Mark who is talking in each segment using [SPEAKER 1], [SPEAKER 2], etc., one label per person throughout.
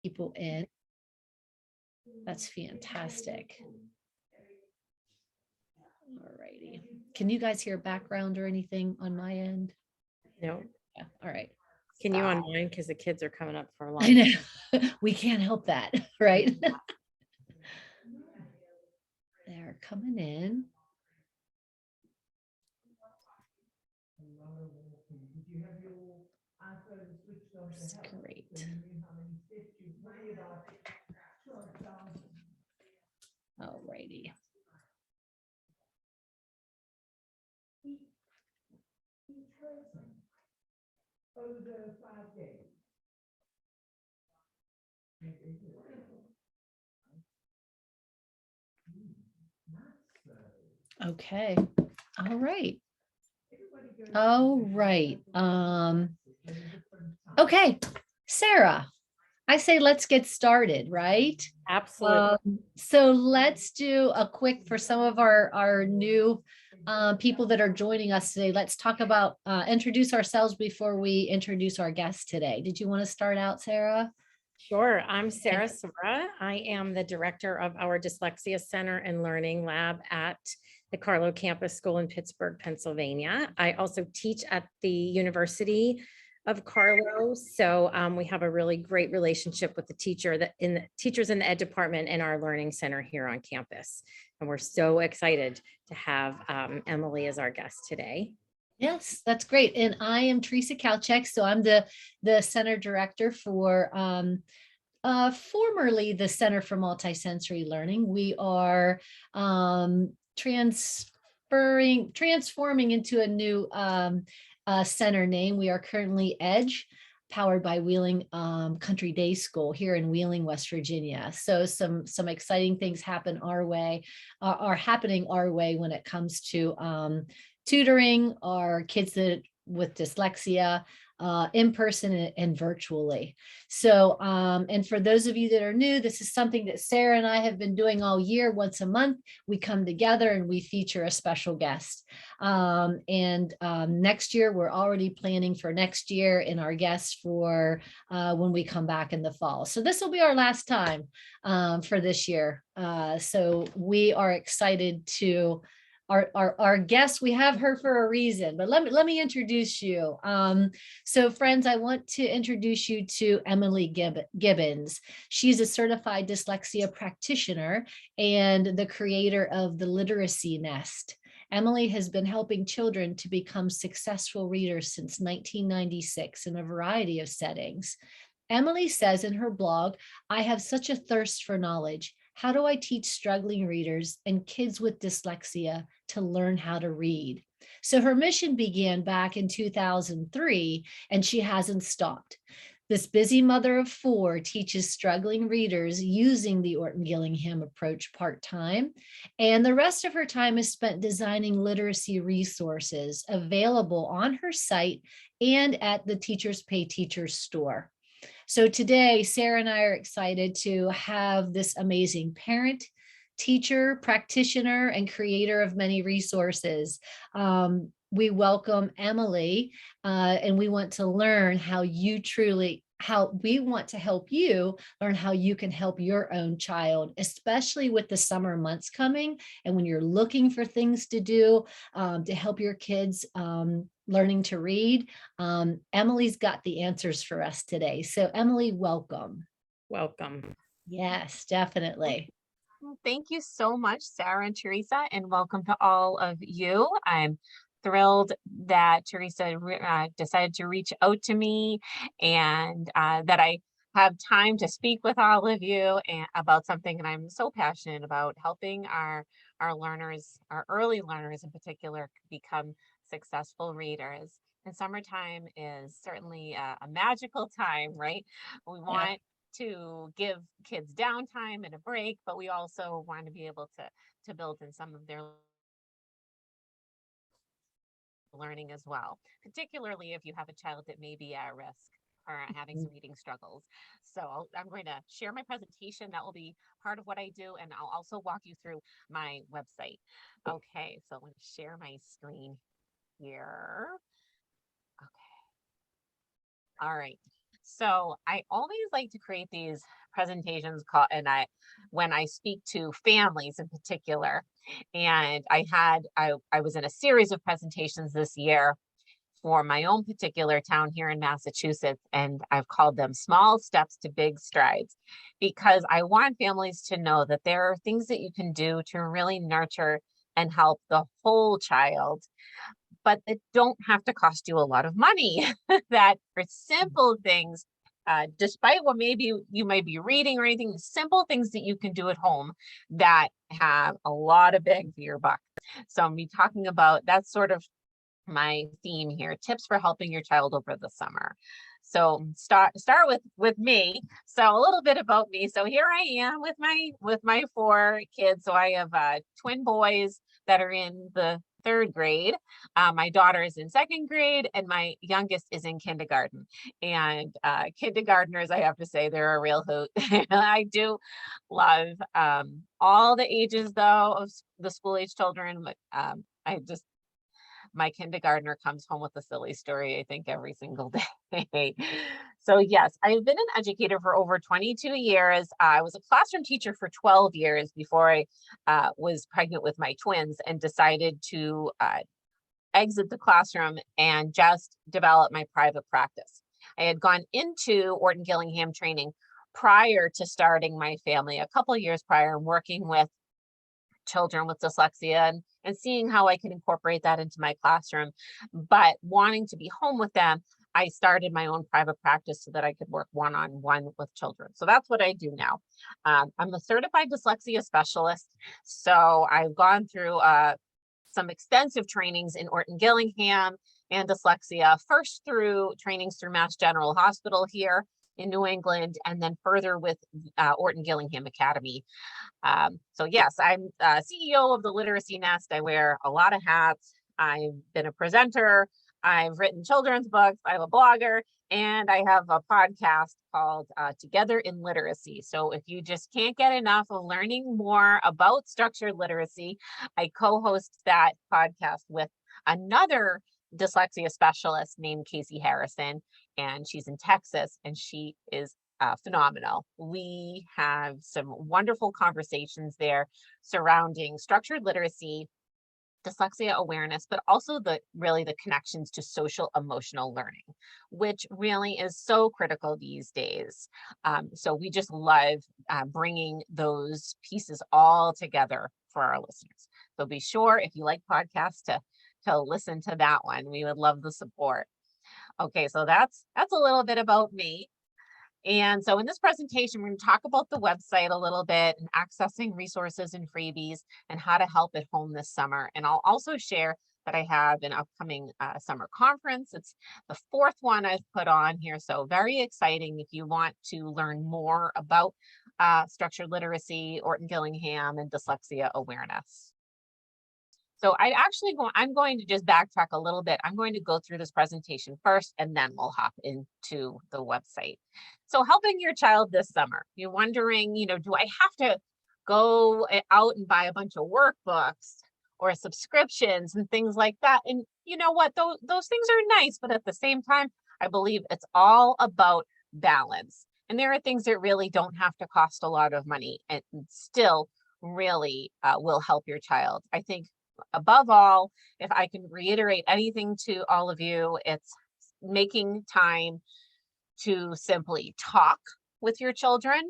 [SPEAKER 1] people in. That's fantastic. All righty. Can you guys hear background or anything on my end?
[SPEAKER 2] No.
[SPEAKER 1] Yeah. All right.
[SPEAKER 2] Can you on mine? Because the kids are coming up for lunch.
[SPEAKER 1] I know. We can't help that, right? They're coming in. That's great. All righty. Okay. All right. All right. Okay, Sarah, I say let's get started, right?
[SPEAKER 2] Absolutely.
[SPEAKER 1] So let's do a quick for some of our new people that are joining us today. Let's talk about introduce ourselves before we introduce our guest today. Did you want to start out, Sarah?
[SPEAKER 2] Sure. I'm Sarah Sora. I am the director of our Dyslexia Center and Learning Lab at the Carlow Campus School in Pittsburgh, Pennsylvania. I also teach at the University of Carlow. So we have a really great relationship with the teachers in the ed department in our learning center here on campus. And we're so excited to have Emily as our guest today.
[SPEAKER 1] Yes, that's great. And I am Teresa Kalchek. So I'm the center director for formerly the Center for Multisensory Learning. We are transforming into a new center name. We are currently EDGE, powered by Wheeling Country Day School here in Wheeling, West Virginia. So some exciting things are happening our way when it comes to tutoring our kids with dyslexia, in person and virtually. So, and for those of you that are new, this is something that Sarah and I have been doing all year. Once a month, we come together and we feature a special guest. Next year, we're already planning for next year and our guests for when we come back in the fall. So this will be our last time for this year. So we are excited to our guest. We have her for a reason, but let me introduce you. So friends, I want to introduce you to Emily Gibbons. She's a certified dyslexia practitioner and the creator of the Literacy Nest. Emily has been helping children to become successful readers since 1996 in a variety of settings. Emily says in her blog, "I have such a thirst for knowledge. How do I teach struggling readers and kids with dyslexia to learn how to read?" So her mission began back in 2003, and she hasn't stopped. This busy mother of four teaches struggling readers using the Orton-Gillingham approach part-time, and the rest of her time is spent designing literacy resources available on her site and at the Teachers Pay Teachers store. So today, Sarah and I are excited to have this amazing parent, teacher, practitioner, and creator of many resources. We welcome Emily, and we want to learn how we want to help you learn how you can help your own child, especially with the summer months coming and when you're looking for things to do to help your kids learning to read. Emily's got the answers for us today. So Emily, welcome.
[SPEAKER 2] Welcome.
[SPEAKER 1] Yes, definitely.
[SPEAKER 3] Thank you so much, Sarah and Teresa, and welcome to all of you. I'm thrilled that Teresa decided to reach out to me and that I have time to speak with all of you and about something that I'm so passionate about, helping our learners, our early learners in particular, become successful readers. And summertime is certainly a magical time, right? We want to give kids downtime and a break, but we also want to be able to build in some of their learning as well, particularly if you have a child that may be at risk or having some reading struggles. So I'm going to share my presentation. That will be part of what I do, and I'll also walk you through my website. Okay, so I'm going to share my screen here. Okay. All right. So I always like to create these presentations when I speak to families in particular. And I was in a series of presentations this year for my own particular town here in Massachusetts, and I've called them Small Steps to Big Strides, because I want families to know that there are things that you can do to really nurture and help the whole child, but that don't have to cost you a lot of money. That are simple things, despite what maybe you might be reading or anything, simple things that you can do at home that have a lot of bang for your buck. So I'm be talking about that's sort of my theme here, tips for helping your child over the summer. So start with me. So a little bit about me. So here I am with my 4 kids. So I have twin boys that are in the 3rd grade. My daughter is in 2nd grade, and my youngest is in kindergarten. And kindergartners, I have to say, they're a real hoot. I do love all the ages though of the school age children, but I just my kindergartner comes home with a silly story, I think, every single day. So yes, I've been an educator for over 22 years. I was a classroom teacher for 12 years before I was pregnant with my twins and decided to exit the classroom and just develop my private practice. I had gone into Orton Gillingham training prior to starting my family, a couple of years prior, and working with children with dyslexia and seeing how I can incorporate that into my classroom. But wanting to be home with them, I started my own private practice so that I could work one-on-one with children. So that's what I do now. I'm a certified dyslexia specialist. So I've gone through some extensive trainings in Orton Gillingham and dyslexia, first through trainings through Mass General Hospital here in New England, and then further with Orton Gillingham Academy. So yes, I'm CEO of the Literacy Nest. I wear a lot of hats. I've been a presenter. I've written children's books. I'm a blogger, and I have a podcast called Together in Literacy. So if you just can't get enough of learning more about structured literacy, I co-host that podcast with another dyslexia specialist named Casey Harrison, and she's in Texas, and she is phenomenal. We have some wonderful conversations there surrounding structured literacy, dyslexia awareness, but also the connections to social emotional learning, which really is so critical these days. So we just love bringing those pieces all together for our listeners. So be sure, if you like podcasts, to listen to that one. We would love the support. Okay, so that's a little bit about me. And so in this presentation, we're going to talk about the website a little bit and accessing resources and freebies and how to help at home this summer. And I'll also share that I have an upcoming summer conference. It's the 4th one I've put on here. So very exciting if you want to learn more about structured literacy, Orton Gillingham, and dyslexia awareness. So I'm going to just backtrack a little bit. I'm going to go through this presentation first, and then we'll hop into the website. So helping your child this summer, you're wondering, do I have to go out and buy a bunch of workbooks or subscriptions and things like that? And you know what, those things are nice, but at the same time, I believe it's all about balance. And there are things that really don't have to cost a lot of money and still really will help your child. I think above all, if I can reiterate anything to all of you, it's making time to simply talk with your children,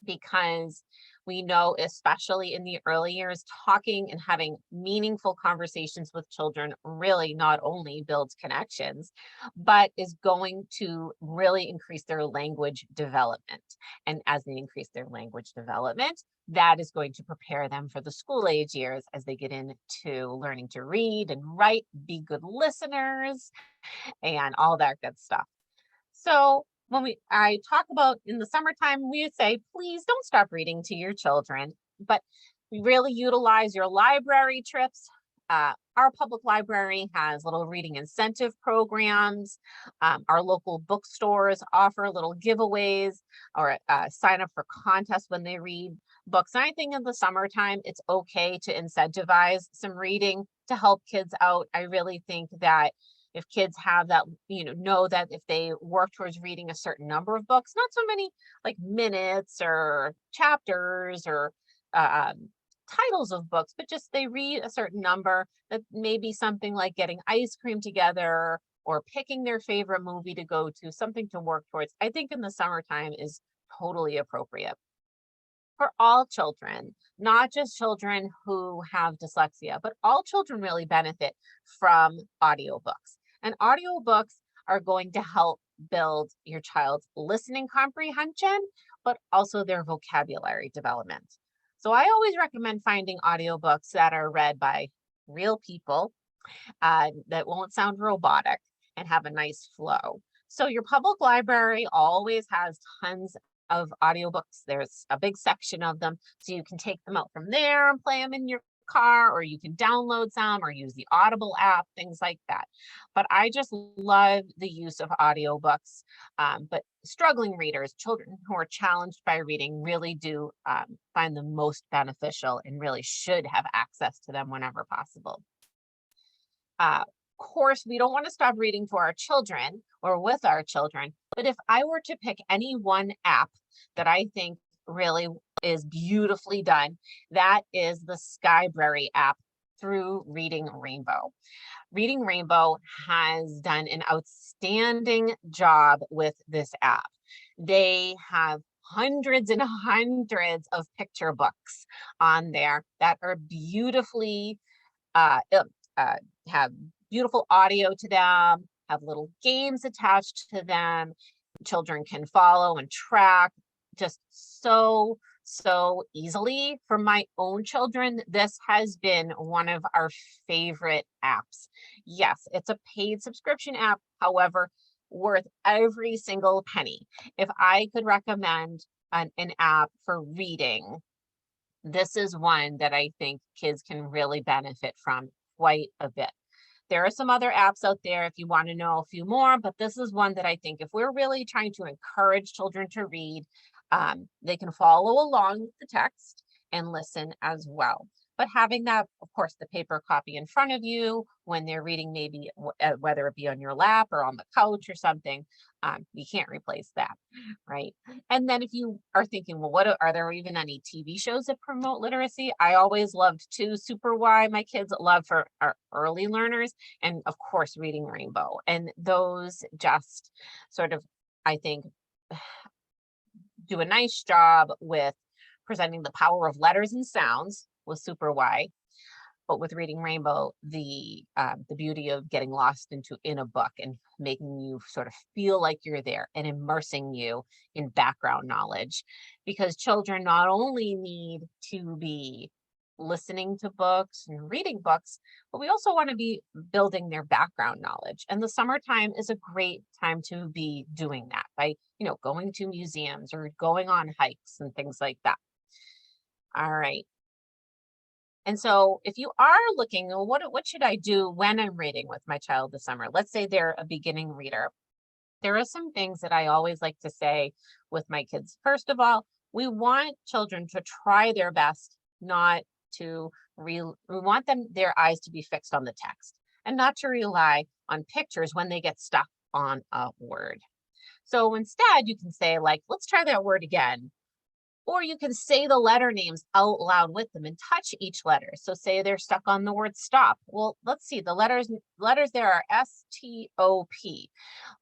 [SPEAKER 3] because we know, especially in the early years, talking and having meaningful conversations with children really not only builds connections, but is going to really increase their language development. And as they increase their language development, that is going to prepare them for the school age years as they get into learning to read and write, be good listeners, and all that good stuff. So when I talk about in the summertime, we would say, please don't stop reading to your children, but really utilize your library trips. Our public library has little reading incentive programs. Our local bookstores offer little giveaways or sign up for contests when they read books. And I think in the summertime, it's okay to incentivize some reading to help kids out. I really think that If kids have that, know that if they work towards reading a certain number of books, not so many like minutes or chapters or titles of books, but just they read a certain number, that maybe something like getting ice cream together or picking their favorite movie to go to, something to work towards, I think in the summertime is totally appropriate for all children, not just children who have dyslexia, but all children really benefit from audiobooks. And audiobooks are going to help build your child's listening comprehension, but also their vocabulary development. So I always recommend finding audiobooks that are read by real people, that won't sound robotic and have a nice flow. So your public library always has tons of audiobooks. There's a big section of them, so you can take them out from there and play them in your car, or you can download some or use the Audible app, things like that. But I just love the use of audiobooks. But struggling readers, children who are challenged by reading, really do find them most beneficial and really should have access to them whenever possible. Of course, we don't want to stop reading to our children or with our children, but if I were to pick any one app that I think really is beautifully done, that is the Skybrary app through Reading Rainbow. Reading Rainbow has done an outstanding job with this app. They have hundreds and hundreds of picture books on there that are beautifully have beautiful audio to them, have little games attached to them. Children can follow and track just so easily. For my own children, this has been one of our favorite apps. Yes, it's a paid subscription app, however, worth every single penny. If I could recommend an app for reading, this is one that I think kids can really benefit from quite a bit. There are some other apps out there if you want to know a few more, but this is one that I think if we're really trying to encourage children to read, they can follow along with the text and listen as well. But having that, of course, the paper copy in front of you when they're reading, maybe whether it be on your lap or on the couch or something, you can't replace that, right? And then if you are thinking, well, what are there even any TV shows that promote literacy? I always loved Super Why, my kids love for our early learners, and of course, Reading Rainbow. And those just sort of, I think, do a nice job with presenting the power of letters and sounds with Super Why, but with Reading Rainbow, the beauty of getting lost in a book and making you sort of feel like you're there and immersing you in background knowledge, because children not only need to be listening to books and reading books, but we also want to be building their background knowledge. And the summertime is a great time to be doing that by, going to museums or going on hikes and things like that. All right. And so if you are looking, well, what should I do when I'm reading with my child this summer? Let's say they're a beginning reader. There are some things that I always like to say with my kids. First of all, we want children to try their best not to we want their eyes to be fixed on the text and not to rely on pictures when they get stuck on a word. So instead, you can say, like, let's try that word again. Or you can say the letter names out loud with them and touch each letter. So say they're stuck on the word stop. Well, let's see, the letters there are S-T-O-P.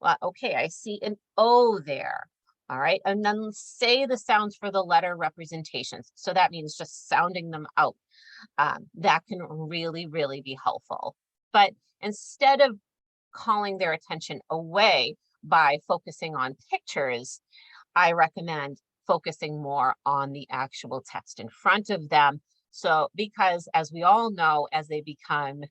[SPEAKER 3] Well, okay, I see an O there. All right, and then say the sounds for the letter representations. So that means just sounding them out. That can really, really be helpful. But instead of calling their attention away by focusing on pictures, I recommend focusing more on the actual text in front of them. So, because as we all know, as they become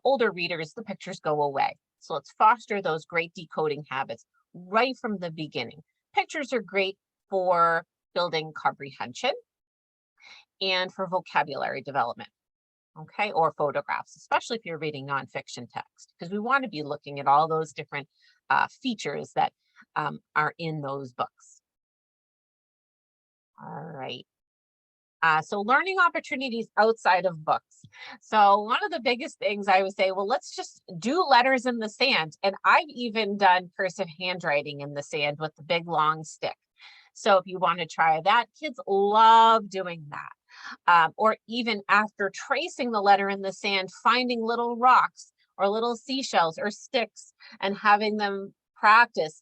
[SPEAKER 3] older readers, the pictures go away. So let's foster those great decoding habits right from the beginning. Pictures are great for building comprehension and for vocabulary development, okay, or photographs, especially if you're reading nonfiction text, because we want to be looking at all those different features that are in those books. All right. So learning opportunities outside of books. So one of the biggest things I would say, well, let's just do letters in the sand. And I've even done cursive handwriting in the sand with the big long stick. So if you want to try that, kids love doing that. Or even after tracing the letter in the sand, finding little rocks or little seashells or sticks and having them practice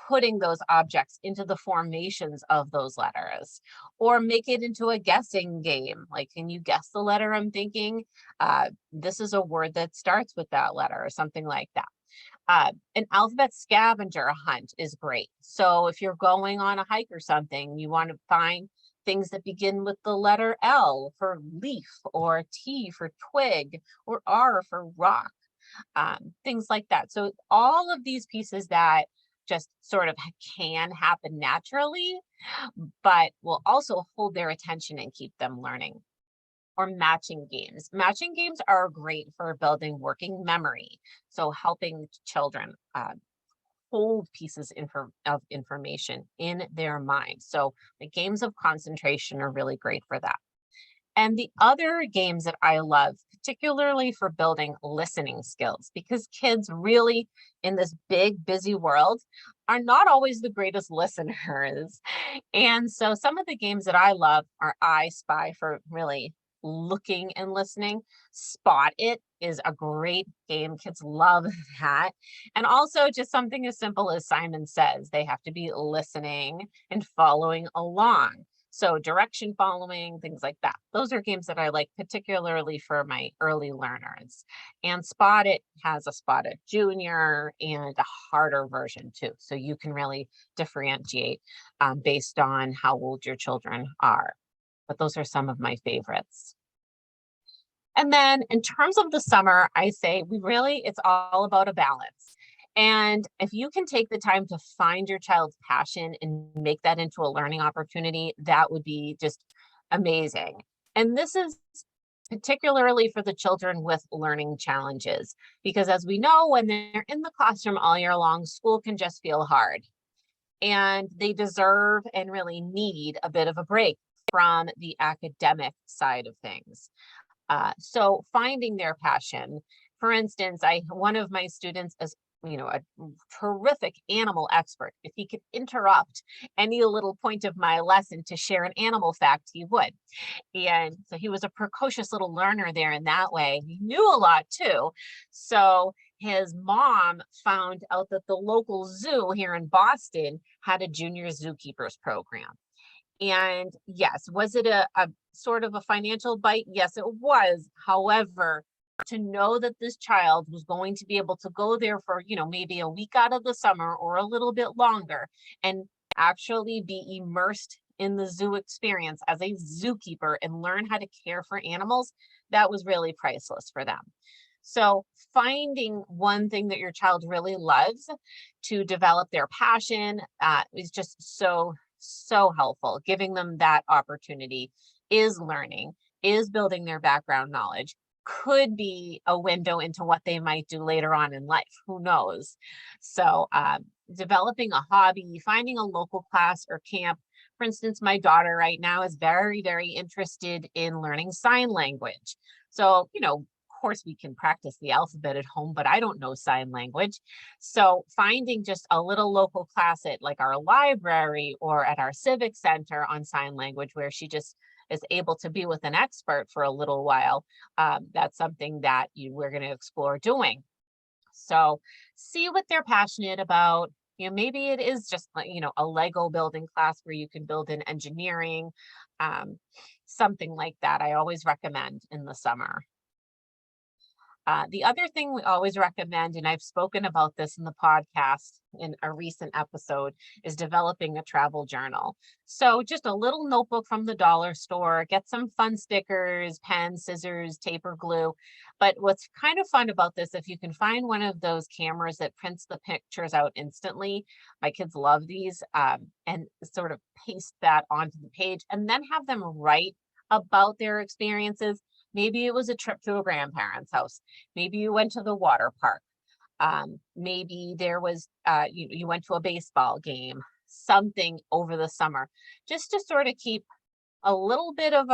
[SPEAKER 3] putting those objects into the formations of those letters, or make it into a guessing game. Like, can you guess the letter I'm thinking? This is a word that starts with that letter, or something like that. An alphabet scavenger hunt is great. So if you're going on a hike or something, you want to find things that begin with the letter L for leaf, or T for twig, or R for rock, things like that. So all of these pieces that just sort of can happen naturally, but will also hold their attention and keep them learning. Or matching games. Matching games are great for building working memory. So helping children hold pieces of information in their mind. So the games of concentration are really great for that. And the other games that I love, particularly for building listening skills, because kids really in this big, busy world are not always the greatest listeners. And so some of the games that I love are I Spy, for really looking and listening. Spot It is a great game. Kids love that. And also just something as simple as Simon Says. They have to be listening and following along. So direction following, things like that. Those are games that I like, particularly for my early learners. And Spot It has a Spot It Junior and a harder version too. So you can really differentiate based on how old your children are. But those are some of my favorites. And then in terms of the summer, I say it's all about a balance. And if you can take the time to find your child's passion and make that into a learning opportunity, that would be just amazing. And this is particularly for the children with learning challenges, because as we know, when they're in the classroom all year long, school can just feel hard. And they deserve and really need a bit of a break from the academic side of things. So finding their passion. For instance, one of my students is, a terrific animal expert. If he could interrupt any little point of my lesson to share an animal fact, he would. And so he was a precocious little learner there in that way. He knew a lot too. So his mom found out that the local zoo here in Boston had a junior zookeepers program. And yes, was it a sort of a financial bite? Yes, it was. However, to know that this child was going to be able to go there for, maybe a week out of the summer or a little bit longer and actually be immersed in the zoo experience as a zookeeper and learn how to care for animals, that was really priceless for them. So finding one thing that your child really loves to develop their passion is just so helpful. Giving them that opportunity is learning, is building their background knowledge, could be a window into what they might do later on in life. Who knows? So developing a hobby, finding a local class or camp. For instance, my daughter right now is very, very interested in learning sign language. So, of course we can practice the alphabet at home, but I don't know sign language. So finding just a little local class at like our library or at our civic center on sign language, where she just is able to be with an expert for a little while, that's something that we're going to explore doing. So see what they're passionate about. Maybe it is just like, a Lego building class where you can build in engineering, something like that. I always recommend in the summer. The other thing we always recommend, and I've spoken about this in the podcast in a recent episode, is developing a travel journal. So just a little notebook from the dollar store, get some fun stickers, pens, scissors, tape or glue. But what's kind of fun about this, if you can find one of those cameras that prints the pictures out instantly, my kids love these, and sort of paste that onto the page and then have them write about their experiences. Maybe it was a trip to a grandparent's house. Maybe you went to the water park. Maybe there was, you went to a baseball game, something over the summer, just to sort of keep a little bit of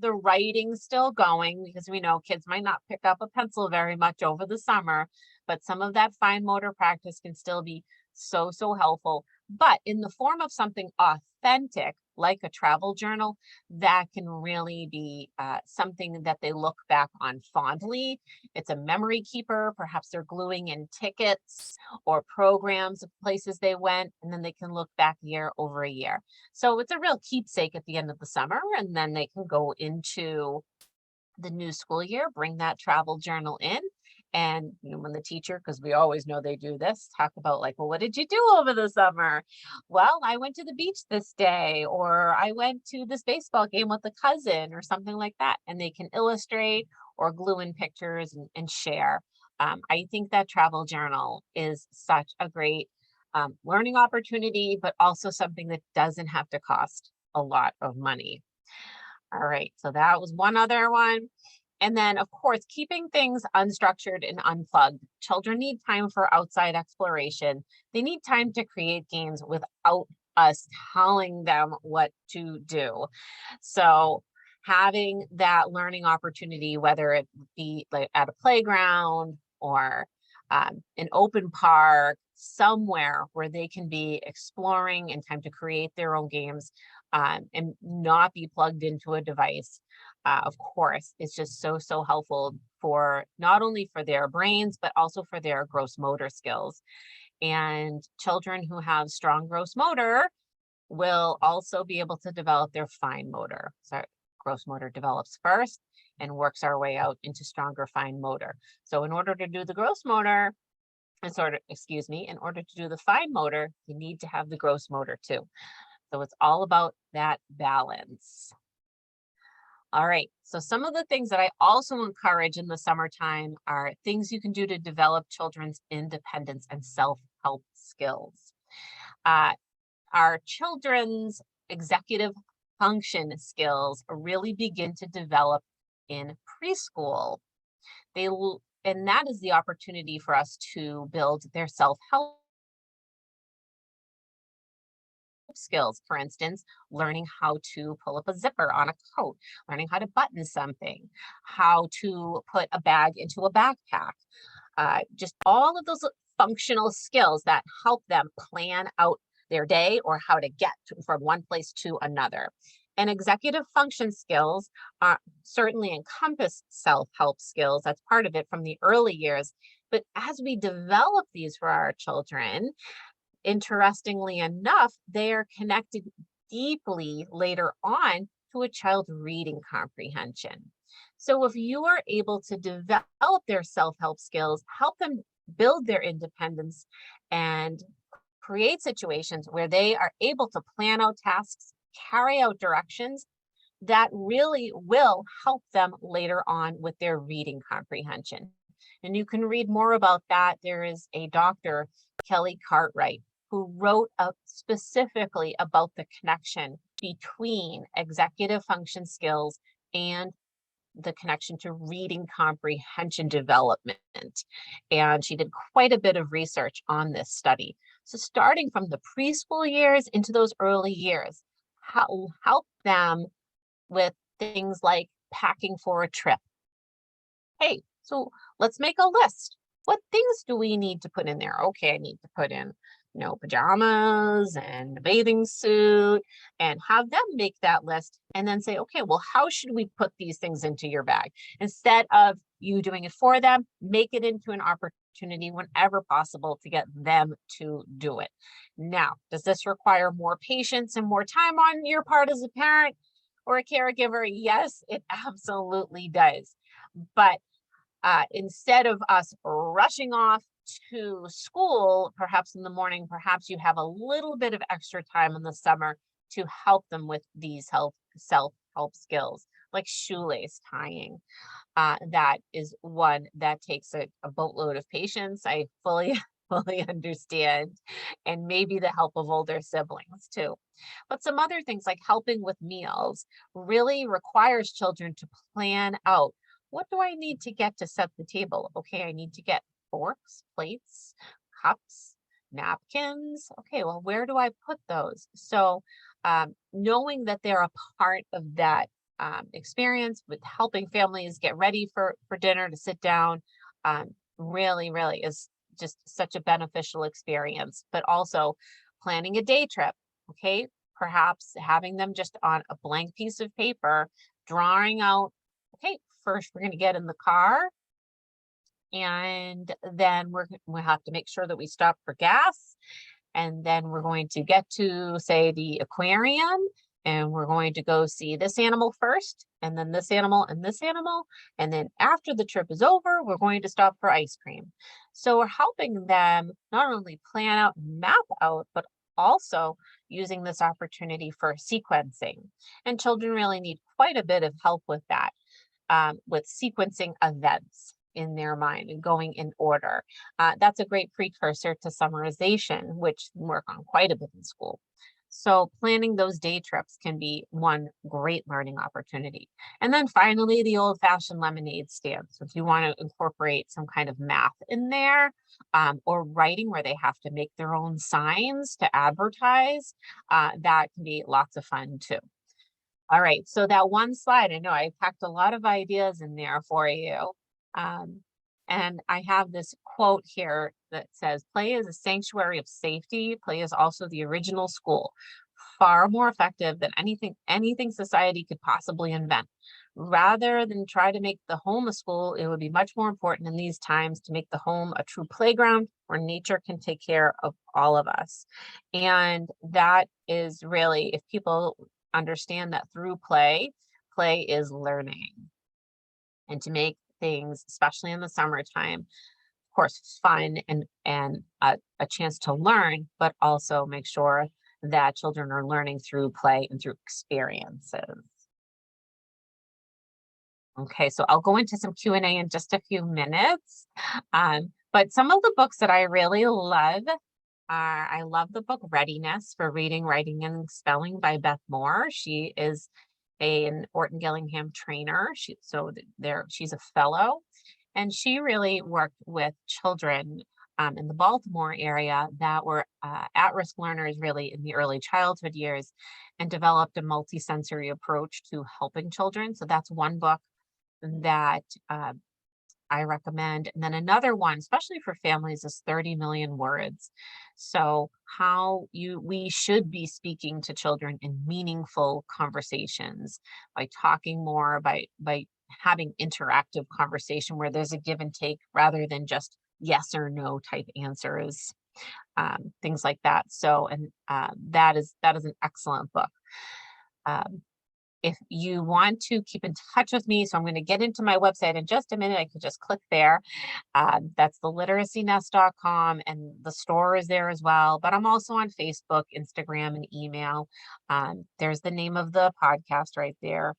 [SPEAKER 3] the writing still going, because we know kids might not pick up a pencil very much over the summer, but some of that fine motor practice can still be so helpful, but in the form of something authentic, like a travel journal, that can really be something that they look back on fondly. It's a memory keeper. Perhaps they're gluing in tickets or programs of places they went, and then they can look back year over a year. So it's a real keepsake at the end of the summer, and then they can go into the new school year, bring that travel journal in. And when the teacher, because we always know they do this, talk about like, well, what did you do over the summer? Well, I went to the beach this day, or I went to this baseball game with a cousin or something like that. And they can illustrate or glue in pictures and share. I think that travel journal is such a great learning opportunity, but also something that doesn't have to cost a lot of money. All right, so that was one other one. And then, of course, keeping things unstructured and unplugged. Children need time for outside exploration. They need time to create games without us telling them what to do. So having that learning opportunity, whether it be like at a playground or an open park, somewhere where they can be exploring and time to create their own games, and not be plugged into a device, of course, it's just so helpful for not only for their brains, but also for their gross motor skills. And children who have strong gross motor will also be able to develop their fine motor. So gross motor develops first and works our way out into stronger fine motor. So in order to do the gross motor, in order to do the fine motor, you need to have the gross motor too. So it's all about that balance. All right, so some of the things that I also encourage in the summertime are things you can do to develop children's independence and self-help skills. Our children's executive function skills really begin to develop in preschool. And that is the opportunity for us to build their self-help skills. For instance, learning how to pull up a zipper on a coat, learning how to button something, how to put a bag into a backpack, just all of those functional skills that help them plan out their day or how to get from one place to another. And executive function skills certainly encompass self-help skills. That's part of it from the early years. But as we develop these for our children, interestingly enough, they are connected deeply later on to a child's reading comprehension. So if you are able to develop their self-help skills, help them build their independence and create situations where they are able to plan out tasks, carry out directions, that really will help them later on with their reading comprehension. And you can read more about that. There is a Dr. Kelly Cartwright who wrote up specifically about the connection between executive function skills and the connection to reading comprehension development. And she did quite a bit of research on this study. So starting from the preschool years into those early years, help them with things like packing for a trip. Hey, so let's make a list. What things do we need to put in there? Okay, I need to put in, pajamas and a bathing suit, and have them make that list and then say, okay, well, how should we put these things into your bag? Instead of you doing it for them, make it into an opportunity whenever possible to get them to do it. Now, does this require more patience and more time on your part as a parent or a caregiver? Yes, it absolutely does. But instead of us rushing off to school, perhaps in the morning, perhaps you have a little bit of extra time in the summer to help them with these self-help skills, like shoelace tying. That is one that takes a boatload of patience. I fully understand, and maybe the help of older siblings too. But some other things like helping with meals really requires children to plan out, what do I need to get to set the table? Okay, I need to get forks, plates, cups, napkins. Okay, well, where do I put those? So knowing that they're a part of that experience with helping families get ready for dinner to sit down, really, really is just such a beneficial experience. But also planning a day trip, okay? Perhaps having them just on a blank piece of paper, drawing out, okay, first we're going to get in the car, and then we have to make sure that we stop for gas, and then we're going to get to, say, the aquarium, and we're going to go see this animal first, and then this animal and this animal, and then after the trip is over, we're going to stop for ice cream. So we're helping them not only plan out and map out, but also using this opportunity for sequencing. And children really need quite a bit of help with that, with sequencing events in their mind and going in order. That's a great precursor to summarization, which we work on quite a bit in school. So planning those day trips can be one great learning opportunity. And then finally, the old-fashioned lemonade stand. So if you want to incorporate some kind of math in there, or writing where they have to make their own signs to advertise, that can be lots of fun too. All right, so that one slide, I know I packed a lot of ideas in there for you. And I have this quote here that says, play is a sanctuary of safety. Play is also the original school, far more effective than anything society could possibly invent. Rather than try to make the home a school, it would be much more important in these times to make the home a true playground where nature can take care of all of us. And that is really, if people understand that through play is learning. And to make things, especially in the summertime, of course, fun and a chance to learn, but also make sure that children are learning through play and through experiences. Okay, so I'll go into some Q&A in just a few minutes. But some of the books that I really love are, I love the book Readiness for Reading, Writing, and Spelling by Beth Moore. She is an Orton Gillingham trainer. She's a fellow, and she really worked with children in the Baltimore area that were at-risk learners really in the early childhood years, and developed a multisensory approach to helping children. So that's one book that I recommend. And then another one, especially for families, is 30 Million Words. So we should be speaking to children in meaningful conversations by talking more, by having interactive conversation where there's a give and take rather than just yes or no type answers, things like that. So, and that is an excellent book. If you want to keep in touch with me, so I'm going to get into my website in just a minute. I could just click there. That's theliteracynest.com, and the store is there as well. But I'm also on Facebook, Instagram, and email. There's the name of the podcast right there.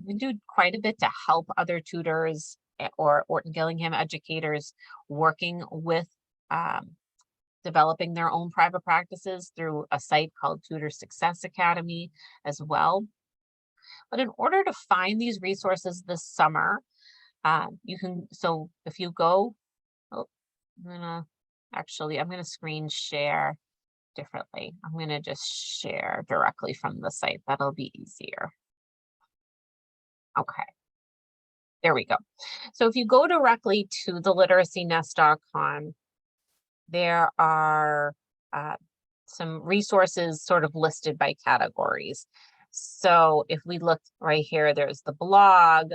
[SPEAKER 3] We do quite a bit to help other tutors or Orton Gillingham educators working with developing their own private practices through a site called Tutor Success Academy as well. But in order to find these resources this summer, so if you go, I'm gonna screen share differently. I'm gonna just share directly from the site. That'll be easier. Okay, there we go. So if you go directly to theliteracynest.com, there are some resources sort of listed by categories. So if we look right here, there's the blog,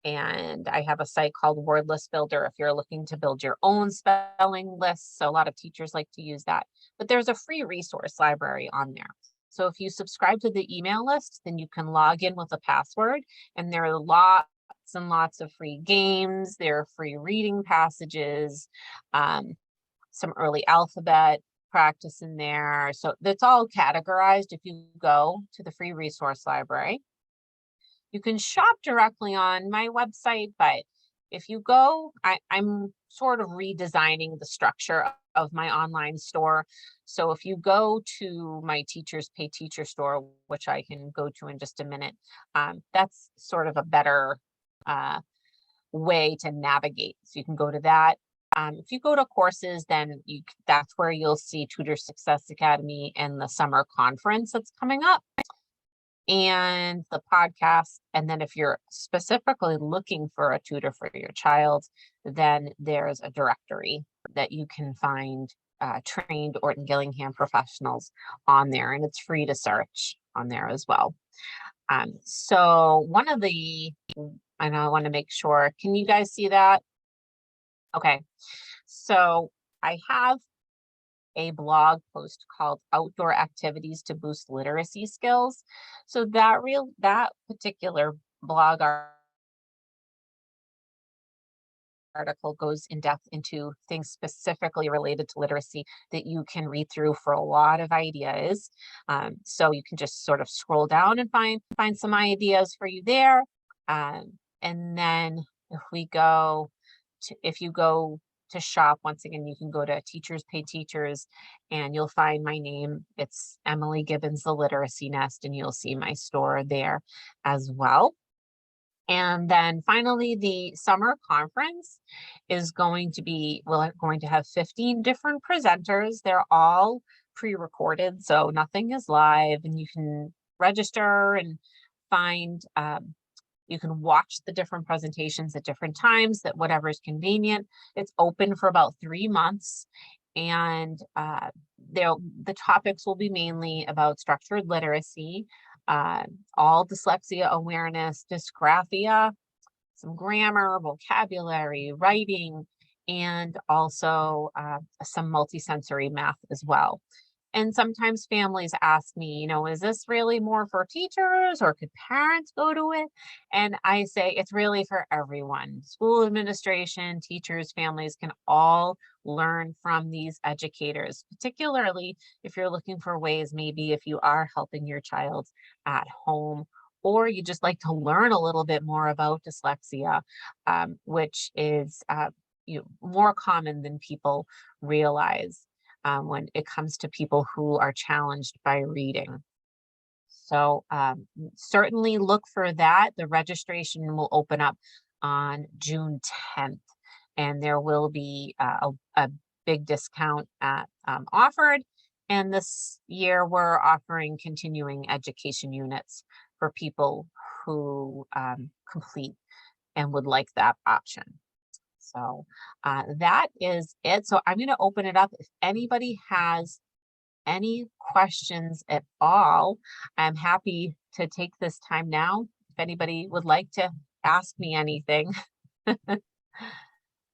[SPEAKER 3] and I have a site called Word List Builder if you're looking to build your own spelling lists. So a lot of teachers like to use that, but there's a free resource library on there. So if you subscribe to the email list, then you can log in with a password, and there are lots and lots of free games. There are free reading passages, some early alphabet practice in there. So that's all categorized if you go to the free resource library. You can shop directly on my website, but if you go, I'm sort of redesigning the structure of my online store. So if you go to my Teachers Pay Teacher store, which I can go to in just a minute, that's sort of a better way to navigate. So you can go to that. If you go to courses, then that's where you'll see Tutor Success Academy and the summer conference that's coming up and the podcast. And then if you're specifically looking for a tutor for your child, then there's a directory that you can find trained Orton Gillingham professionals on there, and it's free to search on there as well. So one of the, and I want to make sure, can you guys see that? Okay, so I have a blog post called Outdoor Activities to Boost Literacy Skills. So that particular blog article goes in depth into things specifically related to literacy that you can read through for a lot of ideas. So you can just sort of scroll down and find some ideas for you there. And then if you go to shop, once again, you can go to Teachers Pay Teachers and you'll find my name. It's Emily Gibbons, the Literacy Nest, and you'll see my store there as well. And then finally, the summer conference is going to have 15 different presenters. They're all pre-recorded, so nothing is live, and you can register and you can watch the different presentations at different times, that whatever is convenient. It's open for about 3 months. And the topics will be mainly about structured literacy, all dyslexia awareness, dysgraphia, some grammar, vocabulary, writing, and also some multisensory math as well. And sometimes families ask me, is this really more for teachers or could parents go to it? And I say it's really for everyone. School administration, teachers, families can all learn from these educators, particularly if you're looking for ways, maybe if you are helping your child at home, or you just like to learn a little bit more about dyslexia, which is more common than people realize. When it comes to people who are challenged by reading. So certainly look for that. The registration will open up on June 10th, and there will be a big discount offered. And this year we're offering continuing education units for people who complete and would like that option. So that is it. So I'm going to open it up. If anybody has any questions at all, I'm happy to take this time now. If anybody would like to ask me anything.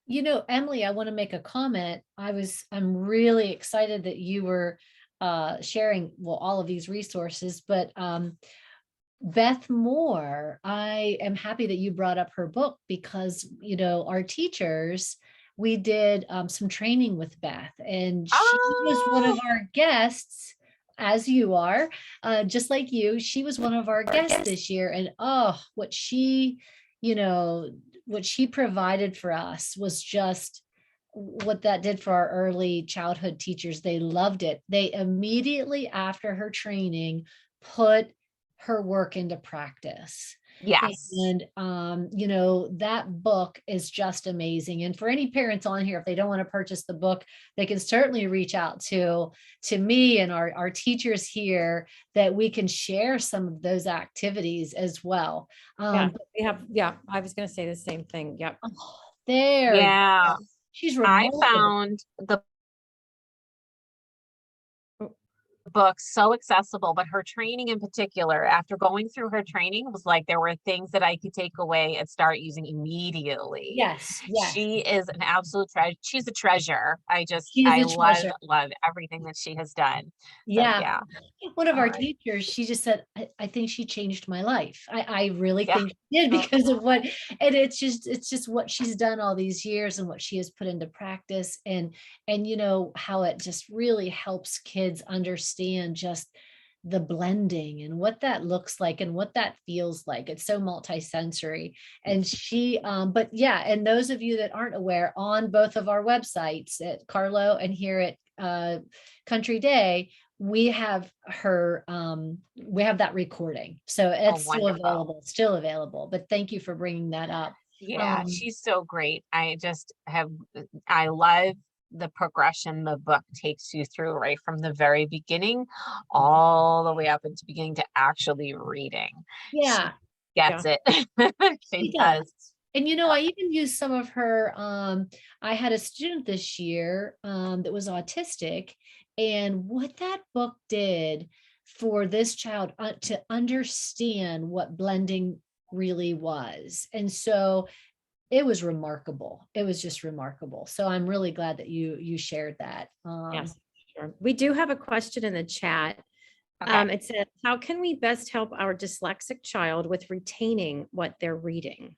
[SPEAKER 1] Emily, I want to make a comment. I'm really excited that you were sharing, all of these resources, but Beth Moore, I am happy that you brought up her book because, our teachers, we did some training with Beth, and she was one of our guests, as you are, just like you. She was one of our guests this year, and what she provided for us was just what that did for our early childhood teachers. They loved it. They immediately after her training put her work into practice.
[SPEAKER 3] Yes.
[SPEAKER 1] And that book is just amazing. And for any parents on here, if they don't want to purchase the book, they can certainly reach out to me and our teachers here, that we can share some of those activities as well.
[SPEAKER 2] I was going to say the same thing. Yep.
[SPEAKER 1] There.
[SPEAKER 3] Yeah.
[SPEAKER 1] She's
[SPEAKER 3] I found the book so accessible, but her training in particular, after going through her training, was like there were things that I could take away and start using immediately.
[SPEAKER 1] Yes.
[SPEAKER 3] She is an absolute treasure. She's a treasure. I love everything that she has done.
[SPEAKER 1] Yeah. One of our teachers, she just said, I think she changed my life. I really think she did, because of and it's just what she's done all these years and what she has put into practice, and how it just really helps kids understand just the blending and what that looks like and what that feels like. It's so multisensory. And she, and those of you that aren't aware, on both of our websites at Carlo and here at Country Day, we have her, we have that recording. So it's still available, but thank you for bringing that up.
[SPEAKER 3] Yeah, she's so great. I love the progression the book takes you through right from the very beginning all the way up into beginning to actually reading. She
[SPEAKER 1] Yeah,
[SPEAKER 3] gets
[SPEAKER 2] Yeah.
[SPEAKER 3] it. She
[SPEAKER 1] she
[SPEAKER 3] does.
[SPEAKER 1] does. And I even used some of her, I had a student this year that was autistic, and what that book did for this child to understand what blending really was. And so it was remarkable. It was just remarkable. So I'm really glad that you shared that.
[SPEAKER 2] Yes, sure. We do have a question in the chat.
[SPEAKER 3] Okay.
[SPEAKER 2] It says, how can we best help our dyslexic child with retaining what they're reading?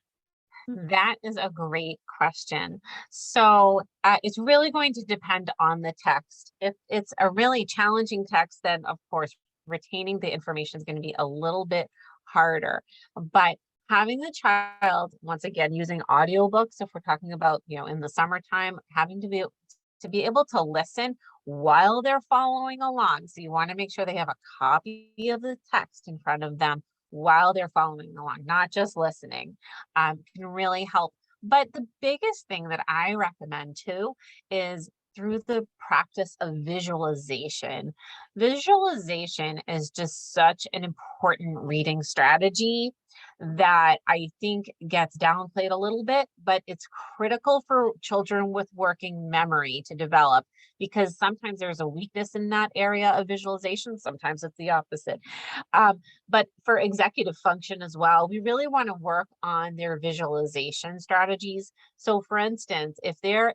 [SPEAKER 3] That is a great question. So it's really going to depend on the text. If it's a really challenging text, then of course, retaining the information is going to be a little bit harder. But having the child, once again, using audiobooks, if we're talking about, in the summertime, having to be able to listen while they're following along. So you want to make sure they have a copy of the text in front of them while they're following along, not just listening, can really help. But the biggest thing that I recommend too is through the practice of visualization. Visualization is just such an important reading strategy that I think gets downplayed a little bit, but it's critical for children with working memory to develop because sometimes there's a weakness in that area of visualization. Sometimes it's the opposite. But for executive function as well, we really want to work on their visualization strategies. So for instance, if you're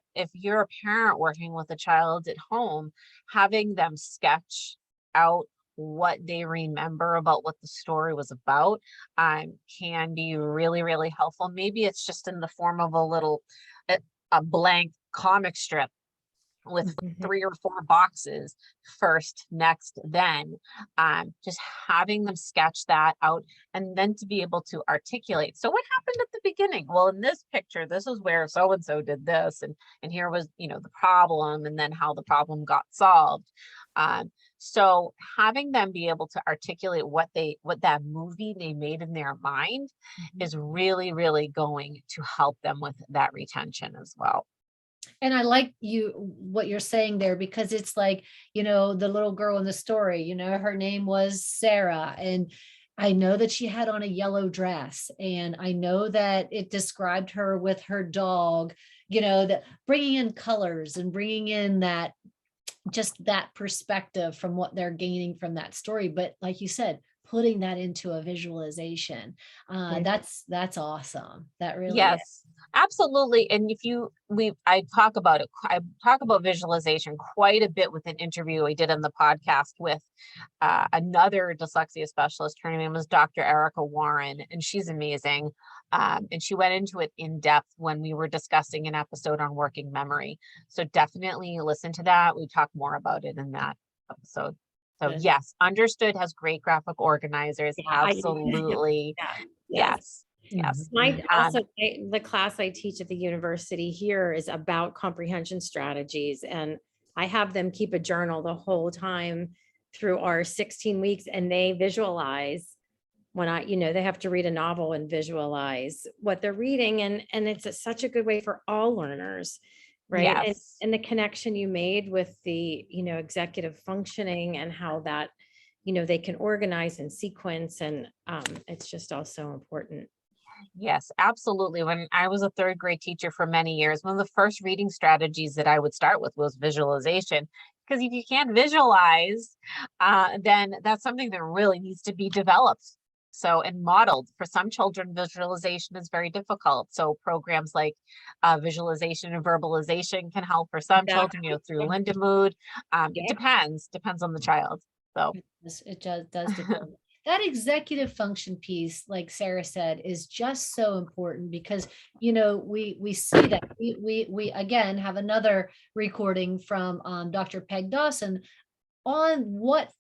[SPEAKER 3] a parent working with a child at home, having them sketch out what they remember about what the story was about can be really, really helpful. Maybe it's just in the form of a blank comic strip with
[SPEAKER 2] Mhm.
[SPEAKER 3] 3 or 4 boxes, first, next, then, just having them sketch that out and then to be able to articulate. So what happened at the beginning? Well, in this picture, this is where so and so did this, and here was, the problem, and then how the problem got solved. So having them be able to articulate what that movie they made in their mind is really, really going to help them with that retention as well.
[SPEAKER 1] And I like what you're saying there, because it's like, the little girl in the story, her name was Sarah, and I know that she had on a yellow dress, and I know that it described her with her dog, that bringing in colors and bringing in that, just that perspective from what they're gaining from that story. But like you said, putting that into a visualization,
[SPEAKER 2] Mhm.
[SPEAKER 1] that's awesome. That really is.
[SPEAKER 3] Yes, absolutely. And I talk about it. I talk about visualization quite a bit with an interview I did on the podcast with another dyslexia specialist. Her name was Dr. Erica Warren, and she's amazing. And she went into it in depth when we were discussing an episode on working memory. So definitely listen to that. We talk more about it in that episode. So
[SPEAKER 1] Good.
[SPEAKER 3] yes, Understood has great graphic organizers.
[SPEAKER 2] Yeah,
[SPEAKER 3] Absolutely.
[SPEAKER 2] yeah, yes.
[SPEAKER 3] Yes. Yes.
[SPEAKER 2] Also, the class I teach at the university here is about comprehension strategies, and I have them keep a journal the whole time through our 16 weeks, and they visualize they have to read a novel and visualize what they're reading, and it's such a good way for all learners, right? And
[SPEAKER 3] Yes.
[SPEAKER 2] and the connection you made with the executive functioning and how that they can organize and sequence, and it's just also important.
[SPEAKER 3] Yes, absolutely. When I was a third grade teacher for many years, one of the first reading strategies that I would start with was visualization. Because if you can't visualize, then that's something that really needs to be developed. So, and modeled. For some children, visualization is very difficult. So programs like visualization and verbalization can help for some children,
[SPEAKER 2] Exactly.
[SPEAKER 3] through Linda Mood. It
[SPEAKER 2] Yeah.
[SPEAKER 3] depends on the child. So,
[SPEAKER 1] It does depend. That executive function piece, like Sarah said, is just so important because we see that we again have another recording from Dr. Peg Dawson on what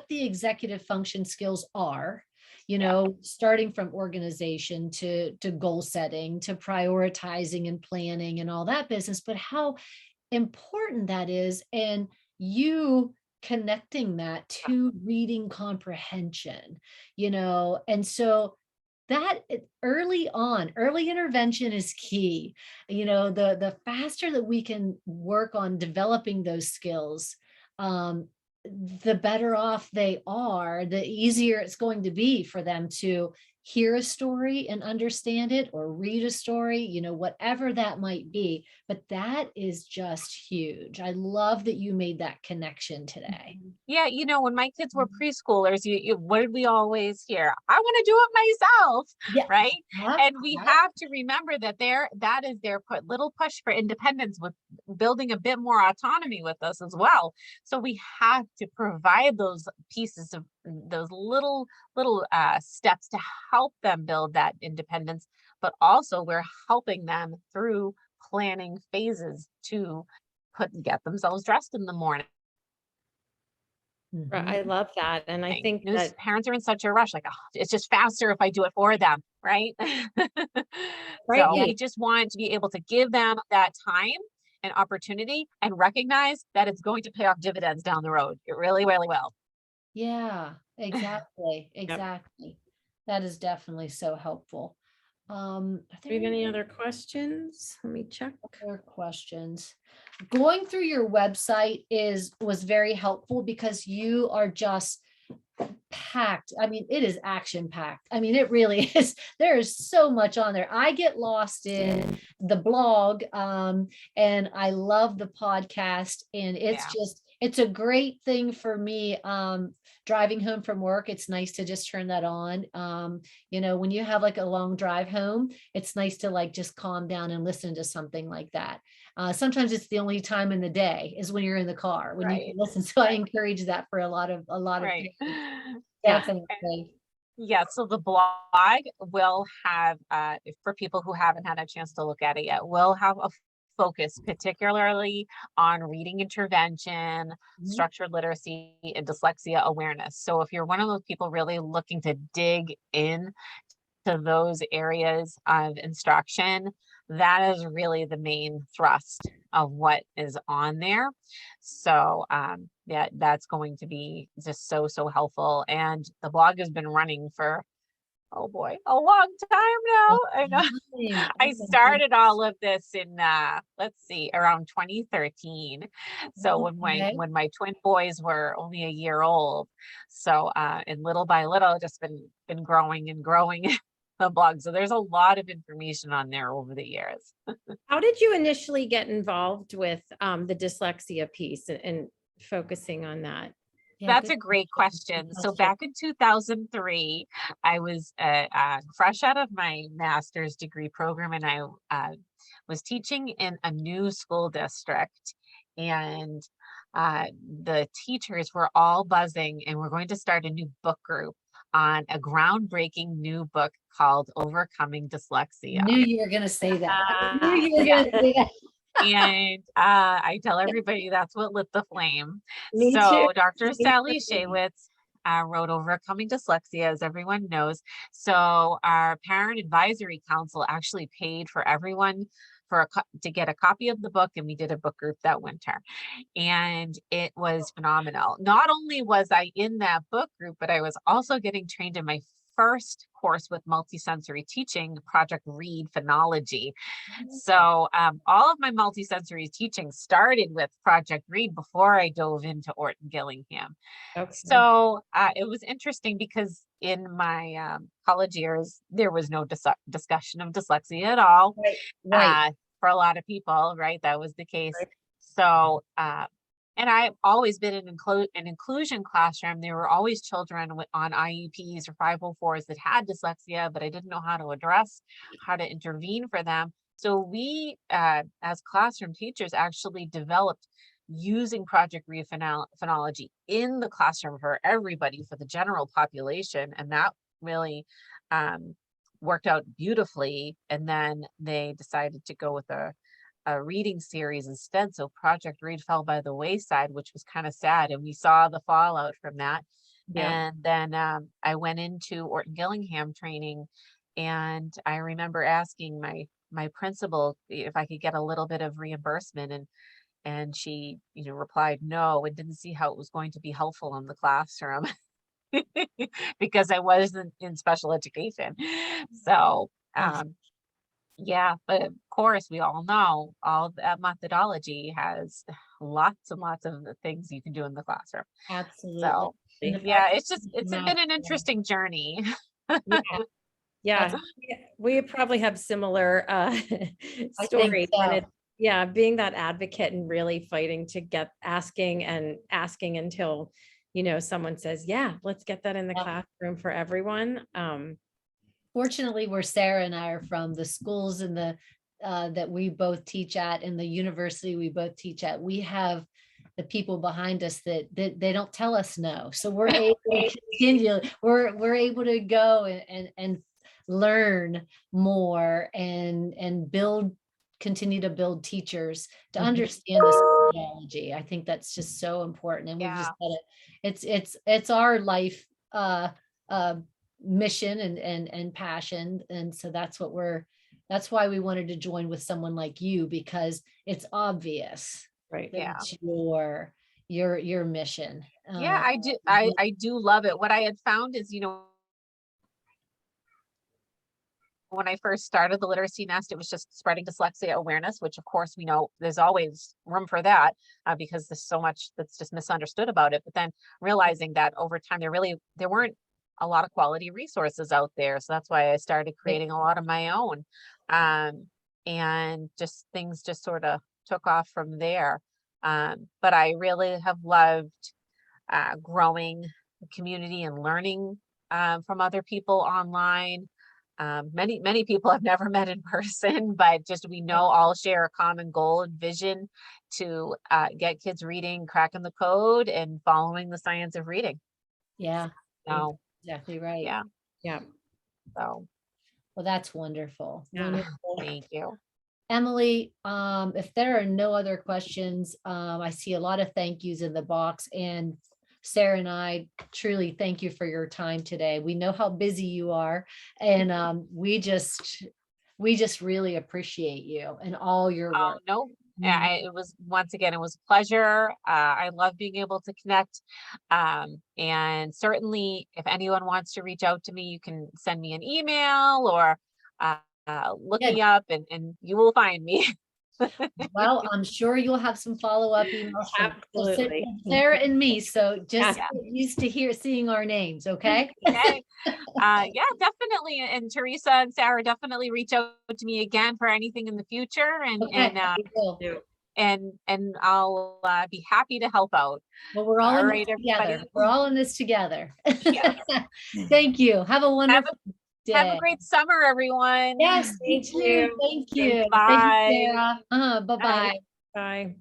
[SPEAKER 1] the executive function skills are,
[SPEAKER 3] yeah.
[SPEAKER 1] starting from organization to goal setting to prioritizing and planning and all that business, but how important that is, and you connecting that to reading comprehension, and so early on, early intervention is key. The faster that we can work on developing those skills, the better off they are, the easier it's going to be for them to hear a story and understand it, or read a story, whatever that might be. But that is just huge. I love that you made that connection today.
[SPEAKER 3] Yeah, when my kids were preschoolers, what did we always hear? I want to do it myself,
[SPEAKER 1] Yeah.
[SPEAKER 3] right?
[SPEAKER 1] Uh-huh.
[SPEAKER 3] And we have to remember that that is their little push for independence, with building a bit more autonomy with us as well. So we have to provide those pieces of those little steps to help them build that independence, but also we're helping them through planning phases to get themselves dressed in the morning.
[SPEAKER 2] Right, I love that. And I think
[SPEAKER 3] News
[SPEAKER 2] that
[SPEAKER 3] parents are in such a rush, like, "Oh, it's just faster if I do it for them," right?
[SPEAKER 2] right.
[SPEAKER 3] So we just want to be able to give them that time and opportunity and recognize that it's going to pay off dividends down the road. It really, really will.
[SPEAKER 1] Yeah, exactly.
[SPEAKER 2] Yep.
[SPEAKER 1] Exactly. That is definitely so helpful. Are
[SPEAKER 2] Do
[SPEAKER 1] there
[SPEAKER 2] you have any
[SPEAKER 1] any
[SPEAKER 2] other questions? Let me check.
[SPEAKER 1] other questions? Going through your website was very helpful, because you are just packed. I mean, it is action packed. I mean, it really is. There is so much on there. I get lost in the blog, and I love the podcast, and
[SPEAKER 3] Yeah.
[SPEAKER 1] it's a great thing for me. Driving home from work, it's nice to just turn that on. When you have like a long drive home, it's nice to like just calm down and listen to something like that. Sometimes it's the only time in the day is when you're in the car, when you can
[SPEAKER 3] Right.
[SPEAKER 1] listen. So I encourage that for a lot of
[SPEAKER 3] Right.
[SPEAKER 1] parents.
[SPEAKER 3] Yeah.
[SPEAKER 1] Definitely.
[SPEAKER 3] Yeah, so the blog will have, for people who haven't had a chance to look at it yet, will have a focus particularly on reading intervention,
[SPEAKER 1] Mhm.
[SPEAKER 3] structured literacy, and dyslexia awareness. So if you're one of those people really looking to dig in to those areas of instruction, that is really the main thrust of what is on there. So that's going to be just so helpful. And the blog has been running for, oh boy, a long time now. I know.
[SPEAKER 1] Time.
[SPEAKER 3] I
[SPEAKER 1] Oh my
[SPEAKER 3] started
[SPEAKER 1] goodness.
[SPEAKER 3] all of this in let's see, around 2013. So
[SPEAKER 1] Okay.
[SPEAKER 3] when my twin boys were only a year old. So and little by little, just been growing and growing the blog. So there's a lot of information on there over the years.
[SPEAKER 2] How did you initially get involved with the dyslexia piece and focusing on that?
[SPEAKER 1] Yeah,
[SPEAKER 3] That's
[SPEAKER 1] good
[SPEAKER 3] a great
[SPEAKER 1] good
[SPEAKER 3] question. So
[SPEAKER 1] question.
[SPEAKER 3] back in 2003, I was fresh out of my master's degree program, and I was teaching in a new school district. And the teachers were all buzzing, and we're going to start a new book group on a groundbreaking new book called Overcoming Dyslexia.
[SPEAKER 1] Knew you were gonna say that. I knew
[SPEAKER 2] Ah,
[SPEAKER 1] you were
[SPEAKER 3] Yeah.
[SPEAKER 1] gonna say that.
[SPEAKER 3] And I tell everybody that's what lit the flame.
[SPEAKER 2] me too.
[SPEAKER 3] So Dr.
[SPEAKER 2] Me
[SPEAKER 3] Sally
[SPEAKER 2] too.
[SPEAKER 3] Shaywitz wrote Overcoming Dyslexia, as everyone knows. So our Parent Advisory Council actually paid for everyone to get a copy of the book, and we did a book group that winter. And it was phenomenal. Not only was I in that book group, but I was also getting trained in my first course with multisensory teaching, Project Read Phonology. So all of my multisensory teaching started with Project Read before I dove into Orton Gillingham.
[SPEAKER 2] Okay.
[SPEAKER 3] So it was interesting because in my college years, there was no discussion of dyslexia at all.
[SPEAKER 1] Right, right.
[SPEAKER 3] For a lot of people, right? That was the case.
[SPEAKER 2] Right.
[SPEAKER 3] So, and I've always been in an inclusion classroom. There were always children on IEPs or 504s that had dyslexia, but I didn't know how to intervene for them. So we, as classroom teachers, actually developed using Project Read Phonology in the classroom for everybody, for the general population. And that really worked out beautifully. And then they decided to go with a reading series instead. So Project Read fell by the wayside, which was kind of sad. And we saw the fallout from that.
[SPEAKER 2] Yeah.
[SPEAKER 3] And then I went into Orton Gillingham training, and I remember asking my principal if I could get a little bit of reimbursement, and she replied no, and didn't see how it was going to be helpful in the classroom. because I wasn't in special education. So,
[SPEAKER 1] Yes.
[SPEAKER 3] yeah, but of course, we all know all that methodology has lots and lots of the things you can do in the classroom.
[SPEAKER 1] Absolutely.
[SPEAKER 3] So,
[SPEAKER 1] And the
[SPEAKER 3] yeah,
[SPEAKER 1] fact
[SPEAKER 3] it's
[SPEAKER 1] that
[SPEAKER 3] just,
[SPEAKER 1] you
[SPEAKER 3] it's
[SPEAKER 1] come
[SPEAKER 3] been
[SPEAKER 1] out
[SPEAKER 3] an
[SPEAKER 1] strong.
[SPEAKER 3] interesting journey.
[SPEAKER 2] Yeah.
[SPEAKER 1] That's,
[SPEAKER 2] Yeah, we probably have similar
[SPEAKER 1] I think
[SPEAKER 2] stories, and
[SPEAKER 1] so.
[SPEAKER 2] it's, yeah, being that advocate and really fighting to get asking and asking until, someone says, yeah, let's get that in the
[SPEAKER 1] Yeah.
[SPEAKER 2] classroom for everyone.
[SPEAKER 1] Fortunately, where Sarah and I are from, the schools and the that we both teach at, and the university we both teach at, we have the people behind us that they don't tell us no. So we're able to continue, we're able to go and learn more and build, continue to build teachers to
[SPEAKER 2] Mhm.
[SPEAKER 1] understand this technology. I think that's just so important. And we've just
[SPEAKER 3] Yeah.
[SPEAKER 1] got to, it's our life uh mission and passion. And so that's why we wanted to join with someone like you, because it's obvious
[SPEAKER 2] Right.
[SPEAKER 1] that
[SPEAKER 3] Yeah.
[SPEAKER 1] it's your mission.
[SPEAKER 3] Yeah, I do. I do love it. What I had found is, when I first started the Literacy Nest, it was just spreading dyslexia awareness, which of course we know there's always room for that, because there's so much that's just misunderstood about it. But then realizing that over time, there weren't a lot of quality resources out there. So that's why I started creating a lot of my own. And just things just sort of took off from there. But I really have loved growing the community and learning from other people online. Many people I've never met in person, but just we know all share a common goal and vision to get kids reading, cracking the code, and following the science of reading.
[SPEAKER 1] Yeah,
[SPEAKER 3] So,
[SPEAKER 1] exactly right.
[SPEAKER 3] yeah.
[SPEAKER 2] Yeah.
[SPEAKER 3] So,
[SPEAKER 1] Well, that's wonderful.
[SPEAKER 2] Yeah.
[SPEAKER 1] Wonderful.
[SPEAKER 3] thank you.
[SPEAKER 1] Emily, if there are no other questions, I see a lot of thank yous in the box, and Sarah and I truly thank you for your time today. We know how busy you are, and we just really appreciate you and all your
[SPEAKER 3] Oh,
[SPEAKER 1] work.
[SPEAKER 3] no. Yeah, it was, once again, it was a pleasure. I love being able to connect. And certainly if anyone wants to reach out to me, you can send me an email or look
[SPEAKER 1] Yeah,
[SPEAKER 3] me up and you will find me.
[SPEAKER 1] well, I'm sure you'll have some follow-up emails from
[SPEAKER 2] Absolutely.
[SPEAKER 1] Sarah and me, so just
[SPEAKER 2] Yeah.
[SPEAKER 1] get used to seeing our names, okay?
[SPEAKER 3] Okay. Yeah, definitely. And Teresa and Sarah, definitely reach out to me again for anything in the future.
[SPEAKER 1] Okay, we will.
[SPEAKER 3] And I'll be happy to help out.
[SPEAKER 1] Well, we're all
[SPEAKER 3] All
[SPEAKER 1] in
[SPEAKER 3] right,
[SPEAKER 1] this together.
[SPEAKER 3] everybody.
[SPEAKER 1] We're all in this together.
[SPEAKER 3] Yes.
[SPEAKER 1] Thank you. Have a wonderful
[SPEAKER 3] Have a
[SPEAKER 1] day.
[SPEAKER 3] great summer, everyone.
[SPEAKER 1] Yes, you
[SPEAKER 2] Thank
[SPEAKER 1] too.
[SPEAKER 2] you.
[SPEAKER 1] Thank you. Thank
[SPEAKER 3] Bye.
[SPEAKER 1] you, Sarah. Bye-bye.
[SPEAKER 2] Bye.